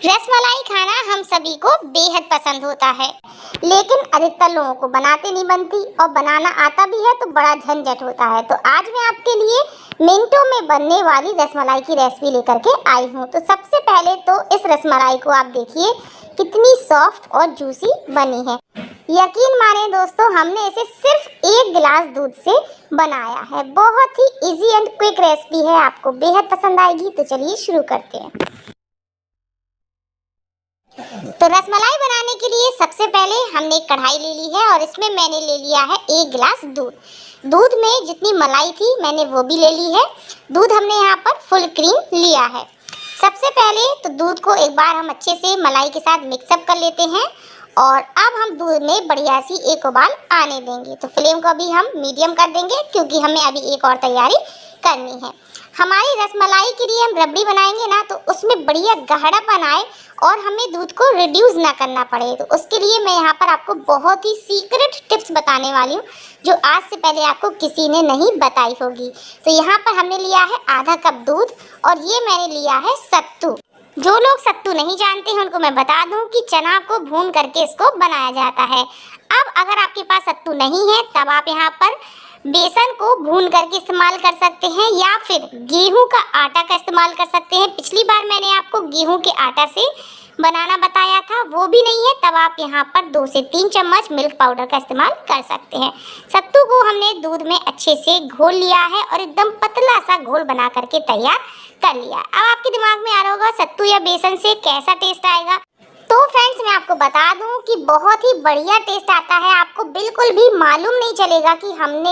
रसमलाई खाना हम सभी को बेहद पसंद होता है, लेकिन अधिकतर लोगों को बनाते नहीं बनती और बनाना आता भी है तो बड़ा झंझट होता है। तो आज मैं आपके लिए मिनटों में बनने वाली रसमलाई की रेसिपी लेकर के आई हूँ। तो सबसे पहले तो इस रसमलाई को आप देखिए कितनी सॉफ्ट और जूसी बनी है। यकीन माने दोस्तों, हमने इसे सिर्फ 1 गिलास दूध से बनाया है। बहुत ही इजी एंड क्विक रेसिपी है, आपको बेहद पसंद आएगी। तो चलिए शुरू करते हैं। तो रसमलाई बनाने के लिए सबसे पहले हमने एक कढ़ाई ले ली है और इसमें मैंने ले लिया है 1 गिलास दूध। दूध में जितनी मलाई थी मैंने वो भी ले ली है। दूध हमने यहाँ पर फुल क्रीम लिया है। सबसे पहले तो दूध को एक बार हम अच्छे से मलाई के साथ मिक्सअप कर लेते हैं और अब हम दूध में बढ़िया सी एक उबाल आने देंगे। तो फ्लेम को अभी हम मीडियम कर देंगे क्योंकि हमें अभी एक और तैयारी करनी है। हमारी रसमलाई के लिए हम रबड़ी बनाएंगे ना, तो उसमें बढ़िया गाढ़ापन आए और हमें दूध को रिड्यूस ना करना पड़े। तो उसके लिए मैं यहाँ पर आपको बहुत ही सीक्रेट टिप्स बताने वाली हूँ जो आज से पहले आपको किसी ने नहीं बताई होगी। तो यहाँ पर हमने लिया है आधा कप दूध और ये मैंने लिया है सत्तू। जो लोग सत्तू नहीं जानते हैं उनको मैं बता दूं कि चना को भून करके इसको बनाया जाता है। अब अगर आपके पास सत्तू नहीं है तब आप यहाँ पर बेसन को भून करके इस्तेमाल कर सकते हैं या फिर गेहूं का आटा का इस्तेमाल कर सकते हैं। पिछली बार मैंने आपको गेहूं के आटा से बनाना बताया था, वो भी नहीं है तब आप यहाँ पर 2 से 3 चम्मच मिल्क पाउडर का इस्तेमाल कर सकते हैं। सत्तू को हमने दूध में अच्छे से घोल लिया है और एकदम पतला सा घोल बना करके तैयार कर लिया। अब आपके दिमाग में आ रहा होगा सत्तू या बेसन से कैसा टेस्ट आएगा। तो फ्रेंड्स, मैं आपको बता दूं कि बहुत ही बढ़िया टेस्ट आता है। आपको बिल्कुल भी मालूम नहीं चलेगा कि हमने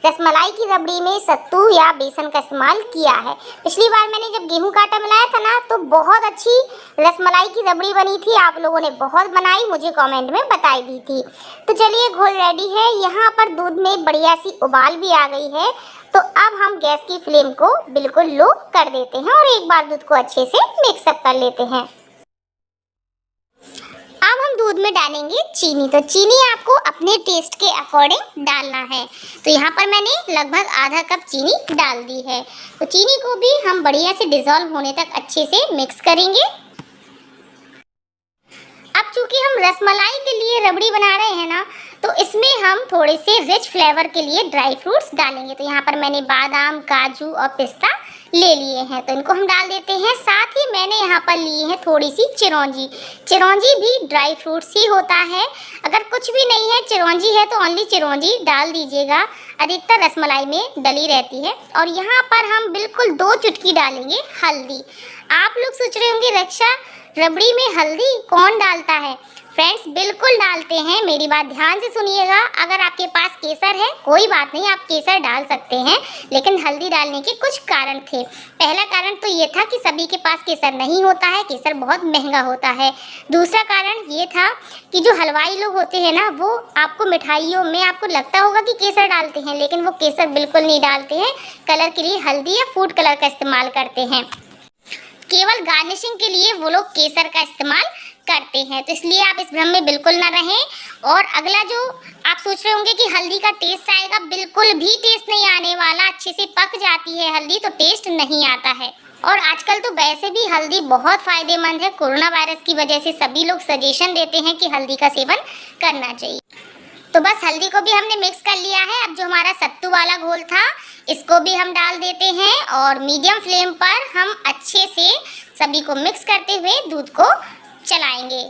रसमलाई की रबड़ी में सत्तू या बेसन का इस्तेमाल किया है। पिछली बार मैंने जब गेहूं का आटा मिलाया था ना, तो बहुत अच्छी रसमलाई की रबड़ी बनी थी। आप लोगों ने बहुत बनाई, मुझे कमेंट में बताई भी थी। तो चलिए, घोल रेडी है। यहाँ पर दूध में बढ़िया सी उबाल भी आ गई है। तो अब हम गैस की फ्लेम को बिल्कुल लो कर देते हैं और एक बार दूध को अच्छे से मिक्सअप कर लेते हैं। अब हम दूध में डालेंगे चीनी। तो चीनी आपको अपने टेस्ट के अकॉर्डिंग डालना है। तो यहाँ पर मैंने लगभग आधा कप चीनी डाल दी है। तो चीनी को भी हम बढ़िया से डिज़ोल्व होने तक अच्छे से मिक्स करेंगे। अब चूंकि हम रसमलाई के लिए रबड़ी बना रहे हैं ना, तो इसमें हम थोड़े से रिच फ्लेवर के लिए ड्राई फ्रूट्स डालेंगे। तो यहाँ पर मैंने बादाम, काजू और पिस्ता ले लिए हैं, तो इनको हम डाल देते हैं। साथ ही मैंने यहाँ पर लिए हैं थोड़ी सी चिरौंजी। चिरौंजी भी ड्राई फ्रूट्स ही होता है। अगर कुछ भी नहीं है, चिरौंजी है, तो ओनली चिरौंजी डाल दीजिएगा। अधिकतर रसमलाई में डली रहती है। और यहाँ पर हम बिल्कुल 2 चुटकी डालेंगे हल्दी। आप लोग सोच रहे होंगे रक्षा, रबड़ी में हल्दी कौन डालता है? फ्रेंड्स, बिल्कुल डालते हैं। मेरी बात ध्यान से सुनिएगा। अगर आपके पास केसर है कोई बात नहीं, आप केसर डाल सकते हैं, लेकिन हल्दी डालने के कुछ कारण थे। पहला कारण तो ये था कि सभी के पास केसर नहीं होता है, केसर बहुत महंगा होता है। दूसरा कारण ये था कि जो हलवाई लोग होते हैं ना, वो आपको मिठाइयों में आपको लगता होगा कि केसर डालते हैं, लेकिन वो केसर बिल्कुल नहीं डालते हैं। कलर के लिए हल्दी या फूड कलर का इस्तेमाल करते हैं। केवल गार्निशिंग के लिए वो लोग केसर का इस्तेमाल करते हैं। तो इसलिए आप इस भ्रम में बिल्कुल ना रहें। और अगला जो आप सोच रहे होंगे कि हल्दी का टेस्ट आएगा, बिल्कुल भी टेस्ट नहीं आने वाला। अच्छे से पक जाती है हल्दी तो टेस्ट नहीं आता है। और आजकल तो वैसे भी हल्दी बहुत फ़ायदेमंद है। कोरोना वायरस की वजह से सभी लोग सजेशन देते हैं कि हल्दी का सेवन करना चाहिए। तो बस हल्दी को भी हमने मिक्स कर लिया है। अब जो हमारा सत्तू वाला घोल था, इसको भी हम डाल देते हैं और मीडियम फ्लेम पर हम अच्छे से सभी को मिक्स करते हुए दूध को चलाएंगे।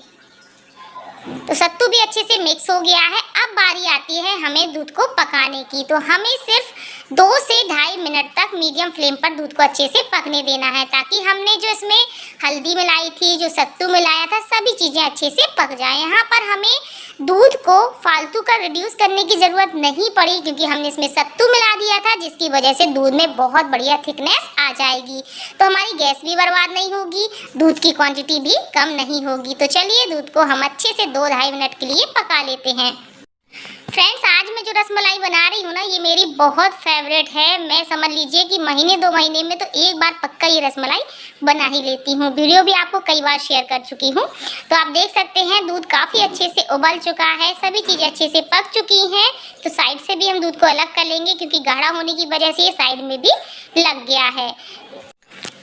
तो सत्तू भी अच्छे से मिक्स हो गया है। अब बारी आती है हमें दूध को पकाने की। तो हमें सिर्फ 2 से 2.5 मिनट तक मीडियम फ्लेम पर दूध को अच्छे से पकने देना है, ताकि हमने जो इसमें हल्दी मिलाई थी, जो सत्तू मिलाया था, सभी चीज़ें अच्छे से पक जाएं। यहाँ पर हमें दूध को फालतू का रिड्यूस करने की ज़रूरत नहीं पड़ी, क्योंकि हमने इसमें सत्तू मिला दिया था, जिसकी वजह से दूध में बहुत बढ़िया थिकनेस आ जाएगी। तो हमारी गैस भी बर्बाद नहीं होगी, दूध की क्वांटिटी भी कम नहीं होगी। तो चलिए, दूध को हम अच्छे से 2-2.5 मिनट के लिए पका लेते हैं। फ्रेंड्स, आज मैं जो रसमलाई बना रही हूँ ना, ये मेरी बहुत फेवरेट है। मैं समझ लीजिए कि महीने 2 महीने में तो एक बार पक्का ये रसमलाई बना ही लेती हूँ। वीडियो भी आपको कई बार शेयर कर चुकी हूँ। तो आप देख सकते हैं दूध काफ़ी अच्छे से उबल चुका है, सभी चीज़ें अच्छे से पक चुकी हैं। तो साइड से भी हम दूध को अलग कर लेंगे, क्योंकि गाढ़ा होने की वजह से ये साइड में भी लग गया है।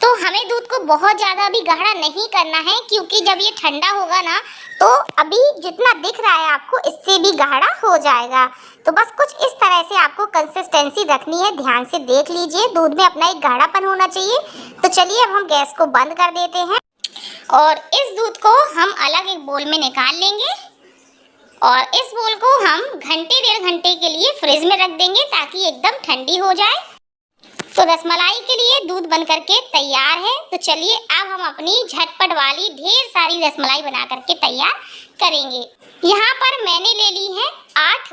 तो हमें दूध को बहुत ज़्यादा भी गाढ़ा नहीं करना है, क्योंकि जब ये ठंडा होगा ना तो अभी जितना दिख रहा है आपको इससे भी गाढ़ा हो जाएगा। तो बस कुछ इस तरह से आपको कंसिस्टेंसी रखनी है, ध्यान से देख लीजिए, दूध में अपना एक गाढ़ापन होना चाहिए। तो चलिए अब हम गैस को बंद कर देते हैं और इस दूध को हम अलग एक बोल में निकाल लेंगे और इस बोल को हम घंटे 1.5 घंटे के लिए फ्रिज में रख देंगे ताकि एकदम ठंडी हो जाए। तो रसमलाई के लिए दूध बन करके तैयार है। तो चलिए अब हम अपनी झटपट वाली ढेर सारी रसमलाई बना करके तैयार करेंगे। यहाँ पर मैंने ले ली है 8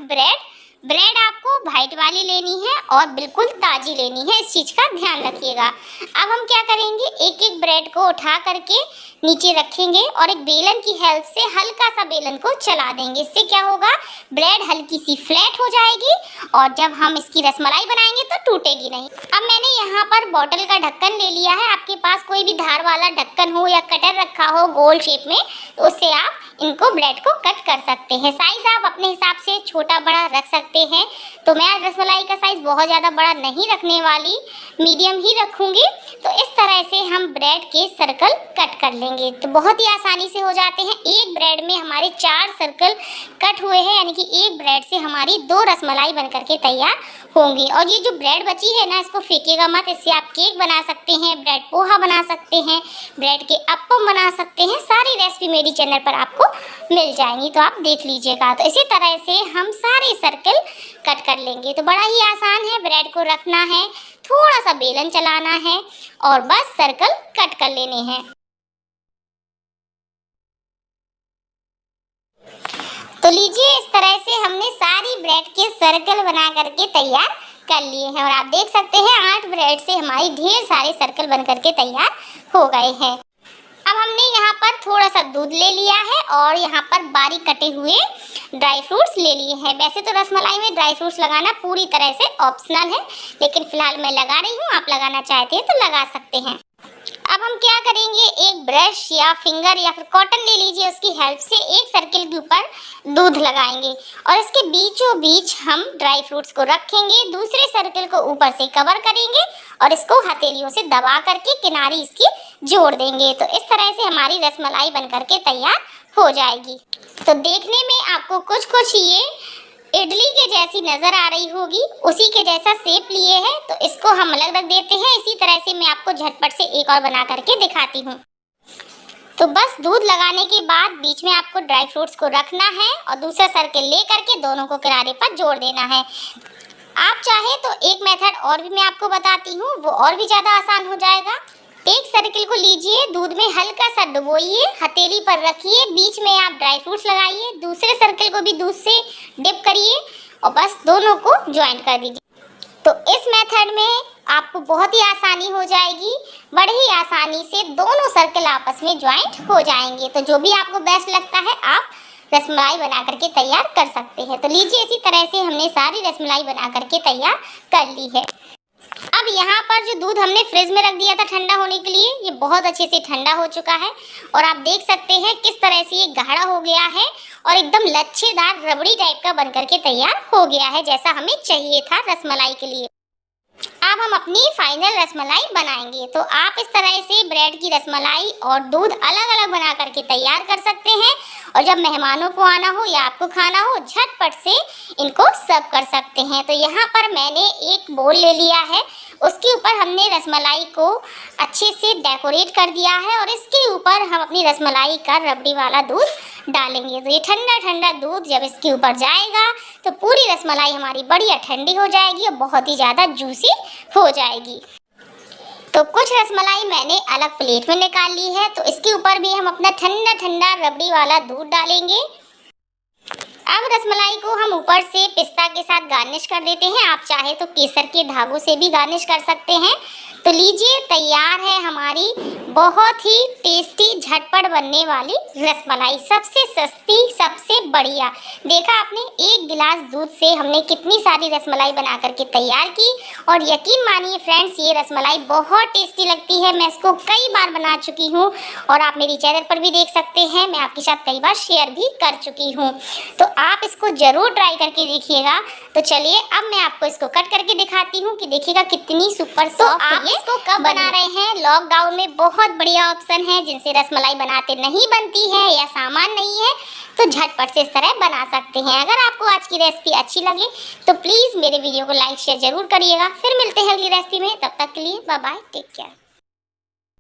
ब्रेड आपको व्हाइट वाली लेनी है और बिल्कुल ताजी लेनी है, इस चीज़ का ध्यान रखिएगा। अब हम क्या करेंगे, एक एक ब्रेड को उठा करके नीचे रखेंगे और एक बेलन की हेल्प से हल्का सा बेलन को चला देंगे। इससे क्या होगा, ब्रेड हल्की सी फ्लैट हो जाएगी और जब हम इसकी रसमलाई बनाएंगे तो टूटेगी नहीं। अब मैंने यहाँ पर बॉटल का ढक्कन ले लिया है। आपके पास कोई भी धार वाला ढक्कन हो या कटर रखा हो गोल शेप में, तो उससे आप इनको ब्रेड को कट कर सकते हैं। साइज आप अपने हिसाब से छोटा बड़ा रख सकते हैं। तो मैं आज रसमलाई का साइज बहुत ज़्यादा बड़ा नहीं रखने वाली, मीडियम ही रखूँगी। तो इस तरह से हम ब्रेड के सर्कल कट कर लेंगे, तो बहुत ही आसानी से हो जाते हैं। एक ब्रेड में हमारे 4 सर्कल कट हुए हैं, यानी कि एक ब्रेड से हमारी 2 रसमलाई बन करके तैयार होंगी। और ये जो ब्रेड बची है ना, इसको फेंकेगा मत, इससे आप केक बना सकते हैं, ब्रेड पोहा बना सकते हैं, ब्रेड के अप्पम बना सकते हैं। सारी रेसिपी मेरी चैनल पर आपको मिल जाएंगी, तो आप देख लीजिएगा। तो इसी तरह से हम सारे सर्कल कट कर लेंगे। तो बड़ा ही आसान है, ब्रेड को रखना है, थोड़ा सा बेलन चलाना है और बस सर्कल कट कर लेने हैं। तो लीजिए, इस तरह से हमने सारी ब्रेड के सर्कल बना करके तैयार कर लिए हैं और आप देख सकते हैं 8 ब्रेड से हमारी ढेर सारे सर्कल बन करके तैयार हो गए हैं। अब हमने यहाँ पर थोड़ा सा दूध ले लिया है और यहाँ पर बारीक कटे हुए ड्राई फ्रूट्स ले लिए हैं। वैसे तो रसमलाई में ड्राई फ्रूट्स लगाना पूरी तरह से ऑप्शनल है, लेकिन फिलहाल मैं लगा रही हूँ, आप लगाना चाहते हैं तो लगा सकते हैं। अब हम क्या करेंगे, एक ब्रश या फिंगर या फिर कॉटन ले लीजिए, उसकी हेल्प से एक सर्कल के ऊपर दूध लगाएंगे और इसके बीचों बीच हम ड्राई फ्रूट्स को रखेंगे। दूसरे सर्कल को ऊपर से कवर करेंगे और इसको हथेलियों से दबा करके किनारी इसकी जोड़ देंगे। तो इस तरह से हमारी रसमलाई बन करके तैयार हो जाएगी। तो देखने में आपको कुछ ये इडली के जैसी नजर आ रही होगी, उसी के जैसा शेप लिए है। तो इसको हम अलग रख देते हैं। इसी तरह से मैं आपको झटपट से एक और बना करके दिखाती हूँ। तो बस दूध लगाने के बाद बीच में आपको ड्राई फ्रूट्स को रखना है और दूसरा सर्कल ले करके दोनों को किनारे पर जोड़ देना है। आप चाहे तो एक मेथड और भी मैं आपको बताती हूँ, वो और भी ज़्यादा आसान हो जाएगा। एक सर्कल को लीजिए, दूध में हल्का सा डुबोइए, हथेली पर रखिए, बीच में आप ड्राई फ्रूट्स लगाइए, दूसरे सर्कल को भी दूध से डिप करिए और बस दोनों को ज्वाइन कर दीजिए। तो इस मेथड में आपको बहुत ही आसानी हो जाएगी, बड़े ही आसानी से दोनों सर्कल आपस में ज्वाइंट हो जाएंगे। तो जो भी आपको बेस्ट लगता है आप रसमलाई बना करके तैयार कर सकते हैं। तो लीजिए, इसी तरह से हमने सारी रसमलाई बना करके तैयार कर ली है। अब यहाँ पर जो दूध हमने फ्रिज में रख दिया था ठंडा होने के लिए, ये बहुत अच्छे से ठंडा हो चुका है और आप देख सकते हैं किस तरह से ये गाढ़ा हो गया है और एकदम लच्छेदार रबड़ी टाइप का बनकर के तैयार हो गया है, जैसा हमें चाहिए था रसमलाई के लिए। अब हम अपनी फाइनल रसमलाई बनाएंगे। तो आप इस तरह से ब्रेड की रसमलाई और दूध अलग अलग बना करके तैयार कर सकते हैं और जब मेहमानों को आना हो या आपको खाना हो, झटपट से इनको सर्व कर सकते हैं। तो यहाँ पर मैंने एक बोल ले लिया है, उसके ऊपर हमने रसमलाई को अच्छे से डेकोरेट कर दिया है और इसके ऊपर हम अपनी रसमलाई का रबड़ी वाला दूध डालेंगे। तो ये ठंडा ठंडा दूध जब इसके ऊपर जाएगा तो पूरी रसमलाई हमारी बढ़िया ठंडी हो जाएगी और बहुत ही ज़्यादा जूसी हो जाएगी। तो कुछ रसमलाई मैंने अलग प्लेट में निकाल ली है, तो इसके ऊपर भी हम अपना ठंडा ठंडा रबड़ी वाला दूध डालेंगे। अब रसमलाई को हम ऊपर से पिस्ता के साथ गार्निश कर देते हैं। आप चाहे तो केसर के धागों से भी गार्निश कर सकते हैं। तो लीजिए, तैयार है हमारी बहुत ही टेस्टी झटपट झटपट बनने वाली रसमलाई, सबसे सस्ती, सबसे बढ़िया। देखा आपने, 1 गिलास दूध से हमने कितनी सारी रसमलाई बना करके तैयार की। और यकीन मानिए फ्रेंड्स, ये रसमलाई बहुत टेस्टी लगती है। मैं इसको कई बार बना चुकी हूँ और आप मेरी चैनल पर भी देख सकते हैं, मैं आपके साथ कई बार शेयर भी कर चुकी हूँ। तो आप इसको ज़रूर ट्राई करके देखिएगा। तो चलिए अब मैं आपको इसको कट करके दिखाती हूँ कि देखिएगा कितनी सुपर सॉफ्ट। आप इसको कब बना रहे हैं? लॉकडाउन में बहुत बढ़िया ऑप्शन है, जिनसे रसमलाई बनाते नहीं बनती है या सामान नहीं है, तो झटपट से इस तरह बना सकते हैं। अगर आपको आज की रेसिपी अच्छी लगे तो प्लीज़ मेरे वीडियो को लाइक शेयर जरूर करिएगा। फिर मिलते हैं अगली रेसिपी में, तब तक के लिए बाय बाय, टेक केयर।